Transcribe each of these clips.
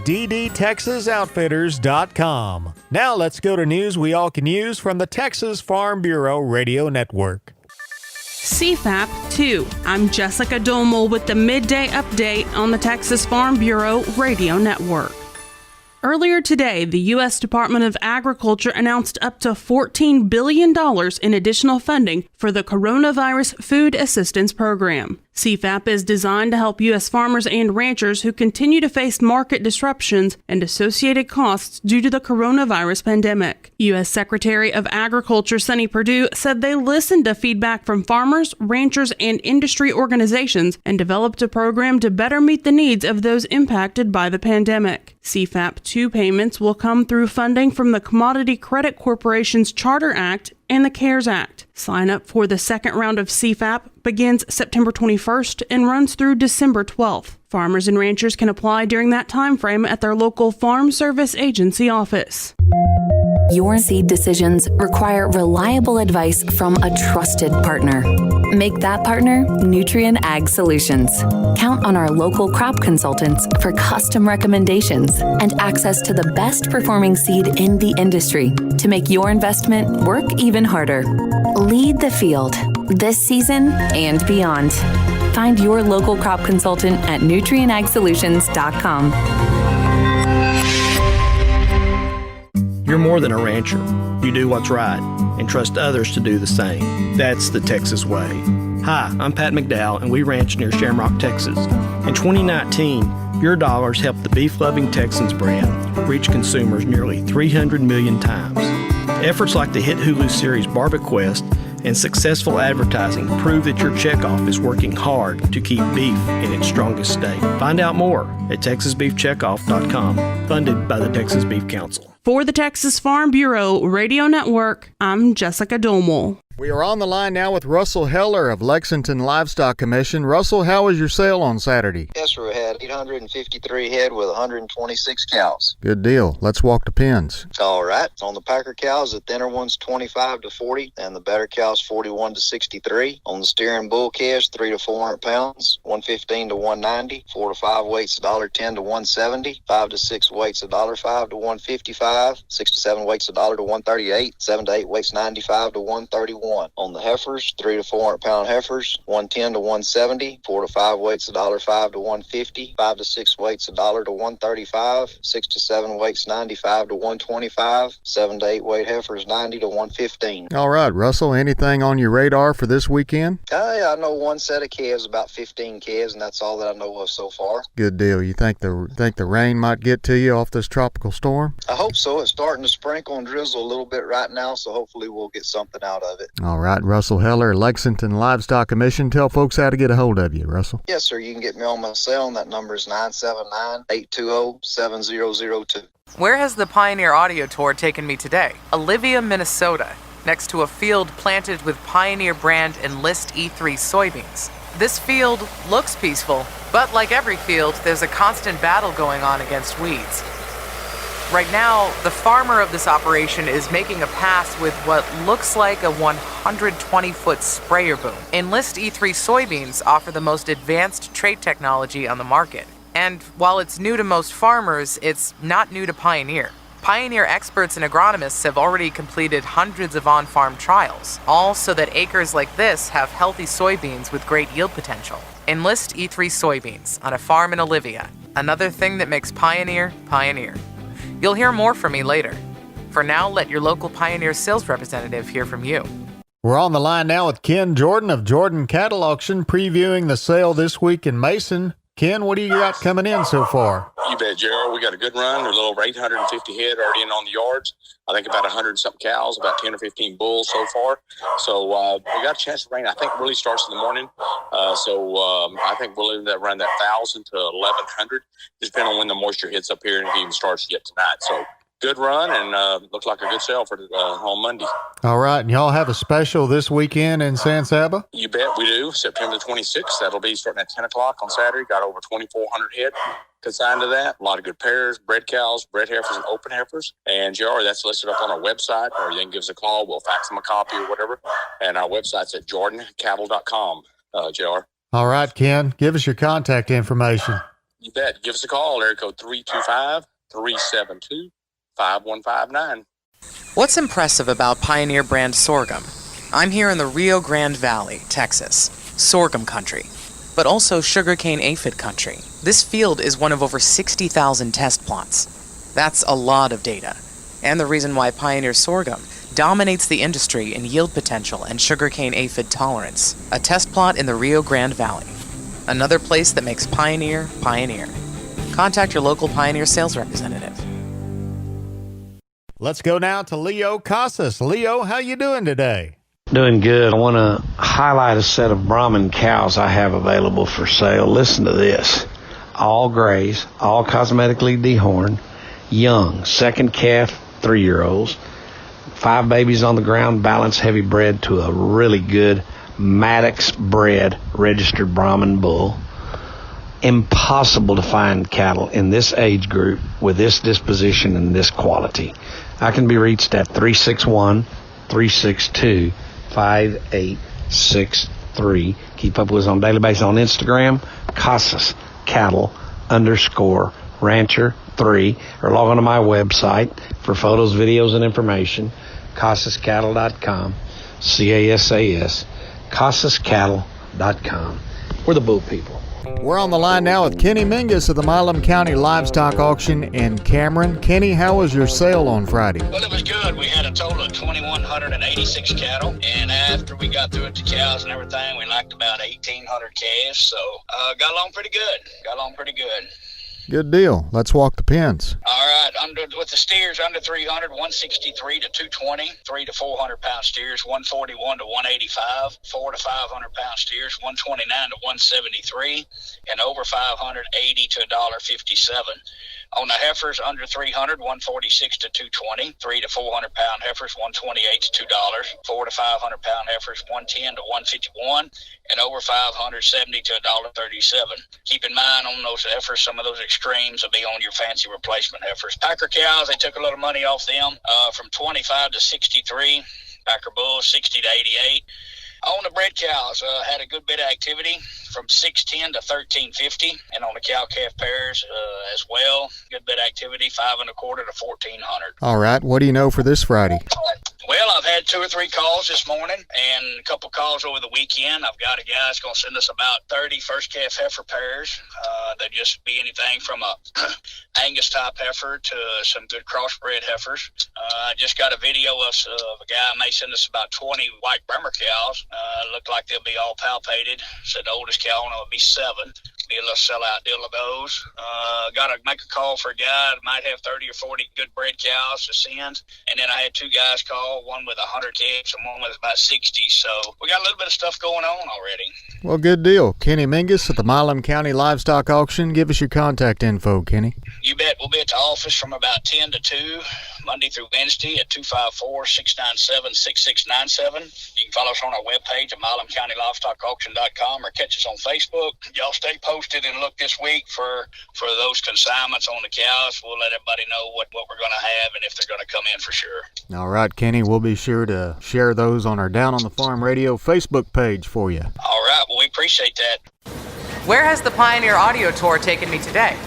ddtexasoutfitters.com. Now let's go to news we all can use from the Texas Farm Bureau Radio Network. CFAP 2. I'm Jessica Domel with the Midday Update on the Texas Farm Bureau Radio Network. Earlier today, the U.S. Department of Agriculture announced up to $14 billion in additional funding for the Coronavirus Food Assistance Program. CFAP is designed to help U.S. farmers and ranchers who continue to face market disruptions and associated costs due to the coronavirus pandemic. U.S. Secretary of Agriculture Sonny Perdue said they listened to feedback from farmers, ranchers, and industry organizations and developed a program to better meet the needs of those impacted by the pandemic. CFAP 2 payments will come through funding from the Commodity Credit Corporation's Charter Act and the CARES Act. Sign up for the second round of CFAP begins September 21st and runs through December 12th. Farmers and ranchers can apply during that time frame at their local Farm Service Agency office. Your seed decisions require reliable advice from a trusted partner. Make that partner Nutrien Ag Solutions. Count on our local crop consultants for custom recommendations and access to the best performing seed in the industry to make your investment work even harder. Lead the field this season and beyond. Find your local crop consultant at nutrienagsolutions.com. You're more than a rancher. You do what's right and trust others to do the same. That's the Texas way. Hi, I'm Pat McDowell, and we ranch near Shamrock, Texas. In 2019, your dollars helped the beef-loving Texans brand reach consumers nearly 300 million times. Efforts like the hit Hulu series BarbieQuest and successful advertising prove that your checkoff is working hard to keep beef in its strongest state. Find out more at TexasBeefCheckoff.com, funded by the Texas Beef Council. For the Texas Farm Bureau Radio Network, I'm Jessica Domel. We are on the line now with Russell Heller of Lexington Livestock Commission. Russell, how was your sale on Saturday? Yes, sir. We had 853 head with 126 cows. Good deal. Let's walk the pens. All right. On the packer cows, the thinner ones 25 to 40, and the better cows 41 to 63. On the steering bull calves, 3 to 400 pounds, 115 to 190. 4 to 5 weights, $1.10 to 170. 5 to 6 weights, $1.05 to 155. 6 to 7 weights, $1 to 138. 7 to 8 weights, 95 to 131. On the heifers, 3 to 400 pound heifers, 110 to 170. 4 to 5 weights, $1.05 to 150. 5 to 6 weights, $1 to 135. 6 to 7 weights, 95 to 125. 7 to 8 weight heifers, 90 to 115. All right, Russell, anything on your radar for this weekend? Yeah, I know one set of calves, about 15 calves, and that's all that I know of so far. Good deal. You think the rain might get to you off this tropical storm? I hope so. It's starting to sprinkle and drizzle a little bit right now, so hopefully we'll get something out of it. All right, Russell Heller, Lexington Livestock Commission. Tell folks how to get a hold of you, Russell. Yes, sir. You can get me on my cell, and that number is 979-820-7002. Where has the Pioneer Audio Tour taken me today? Olivia, Minnesota, next to a field planted with Pioneer brand Enlist E3 soybeans. This field looks peaceful, but like every field, there's a constant battle going on against weeds. Right now, the farmer of this operation is making a pass with what looks like a 120-foot sprayer boom. Enlist E3 soybeans offer the most advanced trait technology on the market. And while it's new to most farmers, it's not new to Pioneer. Pioneer experts and agronomists have already completed hundreds of on-farm trials, all so that acres like this have healthy soybeans with great yield potential. Enlist E3 soybeans on a farm in Olivia. Another thing that makes Pioneer, Pioneer. You'll hear more from me later. For now, let your local Pioneer sales representative hear from you. We're on the line now with Ken Jordan of Jordan Cattle Auction, previewing the sale this week in Mason. Ken, what do you got coming in so far? You bet, Gerald. We got a good run. There's a little over 850 head already in on the yards. I think about 100-something cows, about 10 or 15 bulls so far. So we got a chance to rain. I think really starts in the morning. I think we'll leave that around that 1,000 to 1,100, just depending on when the moisture hits up here and if it even starts yet tonight. So good run and looks like a good sale for on Monday. All right. And y'all have a special this weekend in San Saba? You bet we do. September 26th. That'll be starting at 10 o'clock on Saturday. Got over 2,400 head consigned to that. A lot of good pairs, bred cows, bred heifers, and open heifers. And JR, that's listed up on our website, or you can give us a call. We'll fax them a copy or whatever. And our website's at jordancattle.com, JR. All right, Ken. Give us your contact information. You bet. Give us a call, area code 325-372-5159. What's impressive about Pioneer brand sorghum? I'm here in the Rio Grande Valley, Texas, sorghum country, but also sugarcane aphid country. This field is one of over 60,000 test plots. That's a lot of data, and the reason why Pioneer sorghum dominates the industry in yield potential and sugarcane aphid tolerance. A test plot in the Rio Grande Valley. Another place that makes Pioneer, Pioneer. Contact your local Pioneer sales representative. Let's go now to Leo Casas. Leo, how you doing today? Doing good. I want to highlight a set of Brahman cows I have available for sale. Listen to this. All grays, all cosmetically dehorned, young, second calf, 3-year-olds, 5 babies on the ground, balanced, heavy bred to a really good Maddox bred registered Brahman bull. Impossible to find cattle in this age group with this disposition and this quality. I can be reached at 361-362-5863. Keep up with us on a daily basis on Instagram, Casas Cattle _Rancher 3, or log on to my website for photos, videos, and information, CasasCattle.com, CASAS, CasasCattle.com. We're the bull people. We're on the line now with Kenny Mingus of the Milam County Livestock Auction in Cameron. Kenny, how was your sale on Friday? Well, it was good. We had a total of 2,186 cattle, and after we got through with the cows and everything, we liked about 1,800 calves, so got along pretty good. Good deal. Let's walk the pens. All right, with the steers under 300, 163 to 220, 3 to 400 pound steers, 141 to 185, 4 to 500 pound steers, 129 to 173, and over 580 to $1.57. On the heifers under 300, 146 to 220, 3 to 400 pound heifers, 128 to $2, 4 to 500 pound heifers, 110 to 151, and over 570 to $1.37. Keep in mind on those heifers, some of those extremes will be on your fancy replacement heifers. Packer cows, they took a little money off them from 25 to 63. Packer bulls, 60 to 88. On the bred cows, had a good bit of activity from 610 to 1350, and on the cow-calf pairs as well, good bit of activity, 5 1/4 to 1400. All right, what do you know for this Friday? Well, I've had 2 or 3 calls this morning and a couple calls over the weekend. I've got a guy that's going to send us about 30 first calf heifer pairs. They'd just be anything from a Angus type heifer to some good crossbred heifers. I just got a video of a guy may send us about 20 white Bremer cows. Look like they'll be all palpated. Said the oldest cow on them will be 7. Be a little sellout deal of those. Got to make a call for a guy that might have 30 or 40 good bred cows to send. And then I had 2 guys call, one with 100 calves and one with about 60. So we got a little bit of stuff going on already. Well, good deal. Kenny Mingus at the Milam County Livestock Auction. Give us your contact info, Kenny. You bet. We'll be at the office from about 10 to 2, Monday through Wednesday at 254-697-6697. You can follow us on our webpage at MilamCountyLivestockAuction.com or catch us on Facebook. Y'all stay posted and look this week for those consignments on the cows. We'll let everybody know what we're going to have and if they're going to come in for sure. All right, Kenny, we'll be sure to share those on our Down on the Farm Radio Facebook page for you. All right. Well, we appreciate that. Where has the Pioneer Audio Tour taken me today?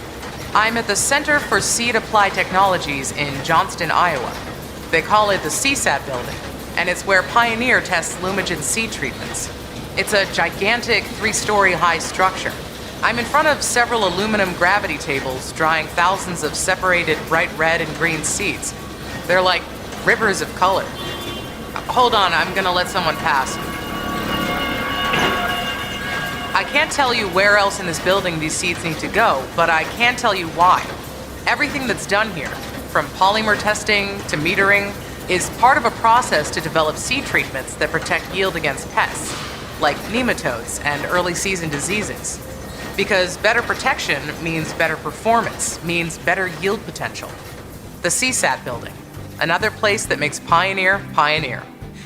I'm at the Center for Seed Applied Technologies in Johnston, Iowa. They call it the CSAT building, and it's where Pioneer tests Lumigen seed treatments. It's a gigantic 3-story high structure. I'm in front of several aluminum gravity tables drying thousands of separated bright red and green seeds. They're like rivers of color. Hold on, I'm gonna let someone pass. I can't tell you where else in this building these seeds need to go, but I can tell you why. Everything that's done here, from polymer testing to metering, is part of a process to develop seed treatments that protect yield against pests, like nematodes and early season diseases. Because better protection means better performance, means better yield potential. The CSAT building, another place that makes Pioneer, Pioneer.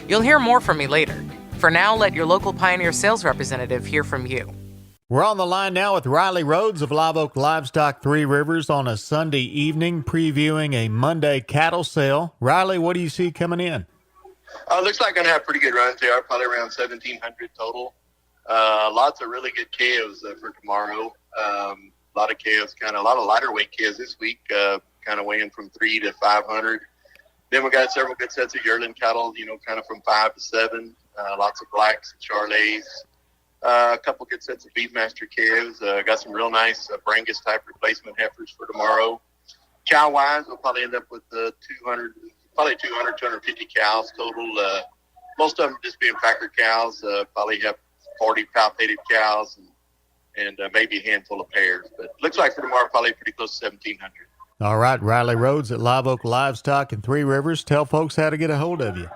You'll hear more from me later. For now, let your local Pioneer sales representative hear from you. We're on the line now with Riley Rhodes of Live Oak Livestock 3 Rivers on a Sunday evening previewing a Monday cattle sale. Riley, what do you see coming in? Looks like I'm going to have pretty good runs here, probably around 1,700 total. Lots of really good calves for tomorrow. A lot of calves, a lot of lighter weight calves this week, kind of weighing from 3 to 500. Then we got several good sets of yearling cattle, kind of from 5 to 7. Lots of blacks and Charolais. A couple good sets of Beefmaster calves. Got some real nice Brangus type replacement heifers for tomorrow. Cow wise, we'll probably end up with 250 cows total. Most of them just being packer cows. Probably have 40 palpated cows and maybe a handful of pairs. But looks like for tomorrow, probably pretty close to 1,700. All right, Riley Rhodes at Live Oak Livestock in Three Rivers. Tell folks how to get a hold of you.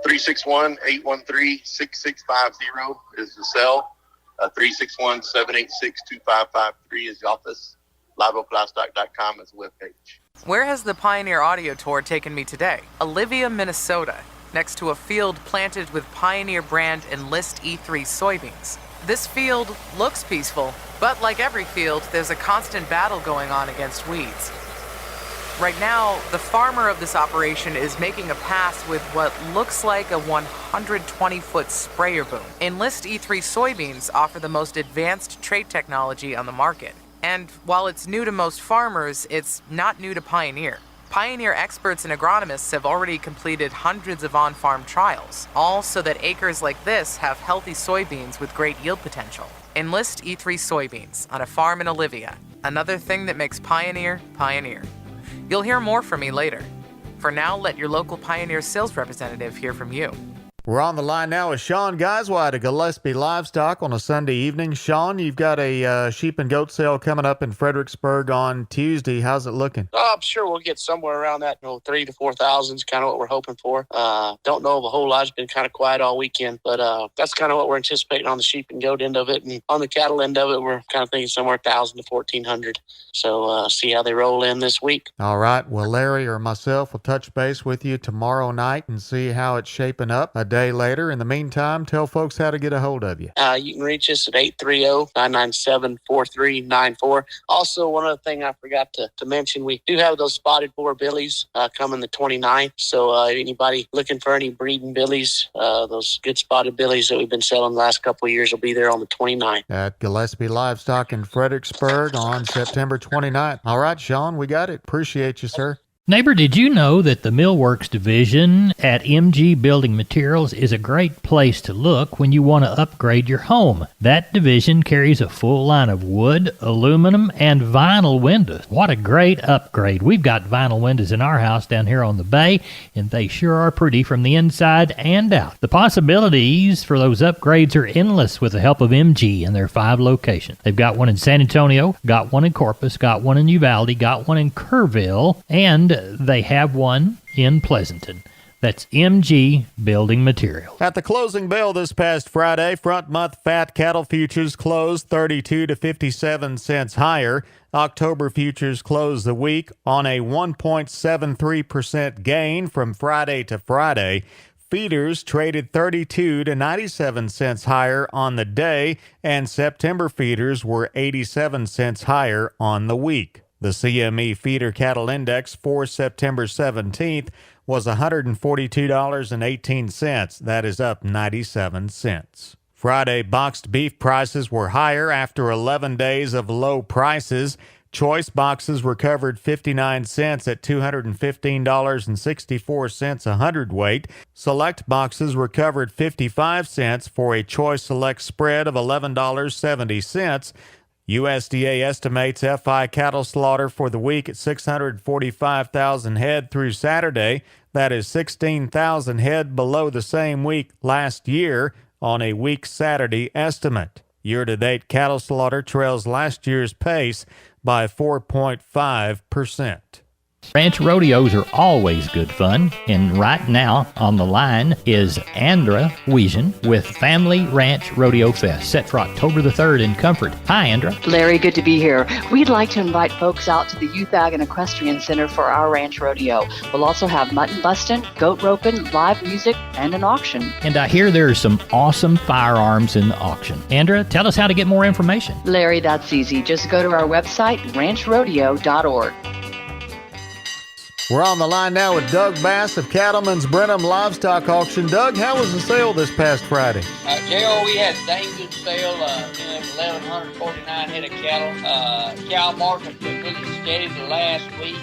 361-813-6650 is the cell. 361-786-2553 is the office. LiveOakLivestock.com is the webpage. Where has the Pioneer Audio Tour taken me today? Olivia, Minnesota, next to a field planted with Pioneer brand Enlist E3 soybeans. This field looks peaceful, but like every field, there's a constant battle going on against weeds. Right now, the farmer of this operation is making a pass with what looks like a 120-foot sprayer boom. Enlist E3 soybeans offer the most advanced trait technology on the market. And while it's new to most farmers, it's not new to Pioneer. Pioneer experts and agronomists have already completed hundreds of on-farm trials, all so that acres like this have healthy soybeans with great yield potential. Enlist E3 soybeans on a farm in Olivia. Another thing that makes Pioneer, Pioneer. You'll hear more from me later. For now, let your local Pioneer sales representative hear from you. We're on the line now with Sean Geisweit at Gillespie Livestock on a Sunday evening. Sean, you've got a sheep and goat sale coming up in Fredericksburg on Tuesday. How's it looking? I'm sure we'll get somewhere around that, 3,000 to 4,000 is kind of what we're hoping for. Don't know of a whole lot. It's been kind of quiet all weekend, but that's kind of what we're anticipating on the sheep and goat end of it. And on the cattle end of it, we're kind of thinking somewhere 1,000 to 1,400. So see how they roll in this week. All right. Well, Larry or myself will touch base with you tomorrow night and see how it's shaping up a day later. In the meantime, tell folks how to get a hold of you. You can reach us at 830-997-4394. Also, one other thing I forgot to mention, we do have those spotted boar billies coming the 29th. So anybody looking for any breeding billies, those good spotted billies that we've been selling the last couple of years will be there on the 29th. At Gillespie Livestock in Fredericksburg on September 29th. All right, Sean, we got it. Appreciate you, sir. Neighbor, did you know that the Millworks division at MG Building Materials is a great place to look when you want to upgrade your home? That division carries a full line of wood, aluminum, and vinyl windows. What a great upgrade. We've got vinyl windows in our house down here on the bay, and they sure are pretty from the inside and out. The possibilities for those upgrades are endless with the help of MG and their 5 locations. They've got one in San Antonio, got one in Corpus, got one in Uvalde, got one in Kerrville, and they have one in Pleasanton. That's MG Building Materials. At the closing bell this past Friday, front month fat cattle futures closed 32 to 57 cents higher. October futures closed the week on a 1.73% gain from Friday to Friday. Feeders traded 32 to 97 cents higher on the day, and September feeders were 87 cents higher on the week. The CME Feeder Cattle Index for September 17th was $142.18. That is up 97 cents. Friday boxed beef prices were higher after 11 days of low prices. Choice boxes recovered 59 cents at $215.64 a hundredweight. Select boxes recovered 55 cents for a Choice Select spread of $11.70. USDA estimates FI cattle slaughter for the week at 645,000 head through Saturday. That is 16,000 head below the same week last year on a week Saturday estimate. Year-to-date cattle slaughter trails last year's pace by 4.5%. Ranch rodeos are always good fun, and right now on the line is Andra Wiesen with Family Ranch Rodeo Fest, set for October the 3rd in Comfort. Hi, Andra. Larry, good to be here. We'd like to invite folks out to the Youth Ag and Equestrian Center for our ranch rodeo. We'll also have mutton busting, goat roping, live music, and an auction. And I hear there are some awesome firearms in the auction. Andra, tell us how to get more information. Larry, that's easy. Just go to our website, ranchrodeo.org. We're on the line now with Doug Bass of Cattleman's Brenham Livestock Auction. Doug, how was the sale this past Friday? J.O., we had a dang good sale. 1,149 head of cattle. Cow market was really steady the last week.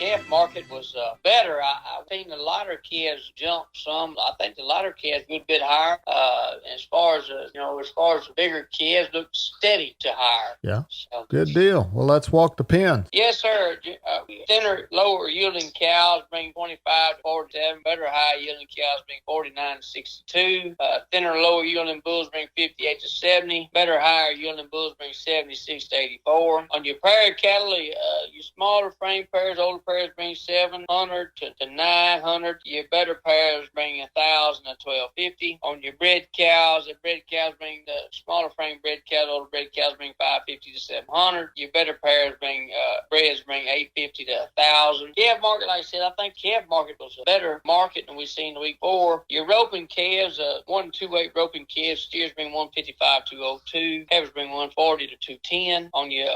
Calf market was better. I've seen the lighter calves jump some. I think the lighter calves a good bit higher. As far as the bigger calves, look steady to higher. Yeah. So, good deal. Well, let's walk the pen. yes, sir. Thinner, lower yielding cows bring 25 to 47. Better, high yielding cows bring 49 to 62. Thinner, lower yielding bulls bring 58 to 70. Better, higher yielding bulls bring 76 to 84. On your prairie cattle, your smaller frame pairs, older pairs bring 700 to 900. Your better pairs bring 1,000 to 1,250. On your bred cows, the bred cows bring the smaller frame bred cows, older bred cows bring 550 to 700. Your better pairs bring breds bring 850 to 1,000. Calf market, like I said, I think calf market was a better market than we've seen the week before. Your roping calves, 1 to 2 weight roping calves, steers bring 155 to 202. Heifers bring 140 to 210. On your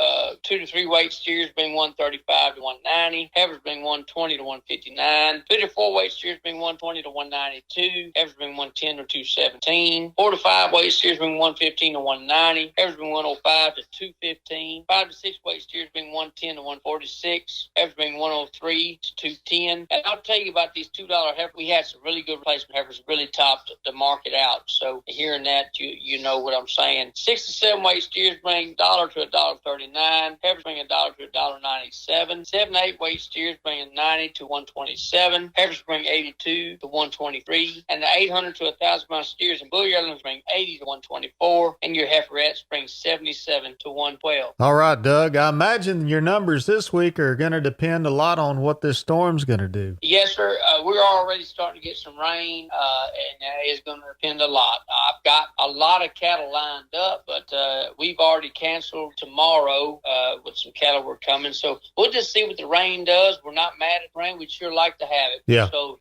2 to 3 weight steers bring 135 to 190. Heifers bring 120 to 159. 2 to 4 weight steers bring 120 to 192. Heifers bring 110 to 217. 4 to 5 weight steers bring 115 to 190. Heifers bring 105 to 215. 5 to 6 weight steers bring 110 to 146. Heifers bring 103 to 210. And I'll tell you about these $2 heifers. We had some really good replacement heifers, really topped the market out. So hearing that, you know what I'm saying. 6 to 7 weight steers bring $1 to $1.39. Heifers bring $1 to $1.97. 7 to 8 weight steers bring 90 to 127. Heifers bring 82 to 123. And the 800 to 1,000 pound steers and bull yearlings bring 80 to 124. And your heiferettes bring 77 to 112. All right, Doug, I imagine your numbers this week are going to depend a lot on what this storm's going to do. Yes, sir. We're already starting to get some rain, and that is going to depend a lot. I've got a lot of cattle lined up, but we've already canceled tomorrow with some cattle we're coming. So we'll just see what the rain does. We're not mad at rain. We'd sure like to have it. Yeah. So,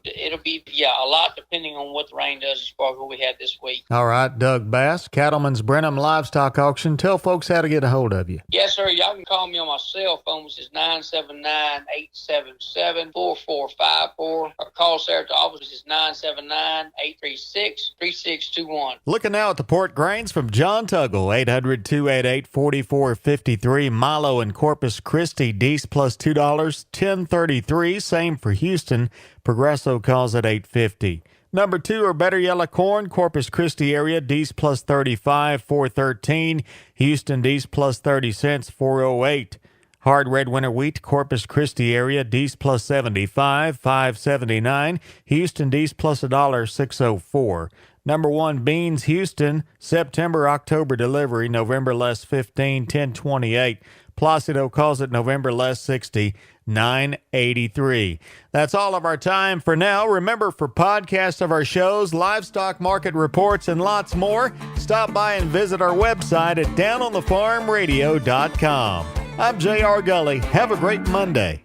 it'll be, a lot depending on what the rain does as far as what we had this week. All right, Doug Bass, Cattleman's Brenham Livestock Auction. Tell folks how to get a hold of you. Yes, sir. Y'all can call me on my cell phone, which is 979-877-4454, or call Sarah at the office, which is 979-836-3621. Looking now at the port grains from John Tuggle, 800-288-4453. Milo and Corpus Christi, Dees plus $2, $10.33. Same for Houston. Progresso calls at $8.50. Number 2 or better yellow corn, Corpus Christi area, Dees plus 35, $4.13. Houston, Dees plus 30 cents, $4.08. Hard red winter wheat, Corpus Christi area, Dees plus 75, $5.79. Houston, Dees plus $1, $6.04. Number 1, beans, Houston, September, October delivery, November less 15, $10.28. Placido calls it November less 60, $9.83. That's all of our time for now. Remember, for podcasts of our shows, livestock market reports, and lots more, stop by and visit our website at downonthefarmradio.com. I'm J.R. Gully. Have a great Monday.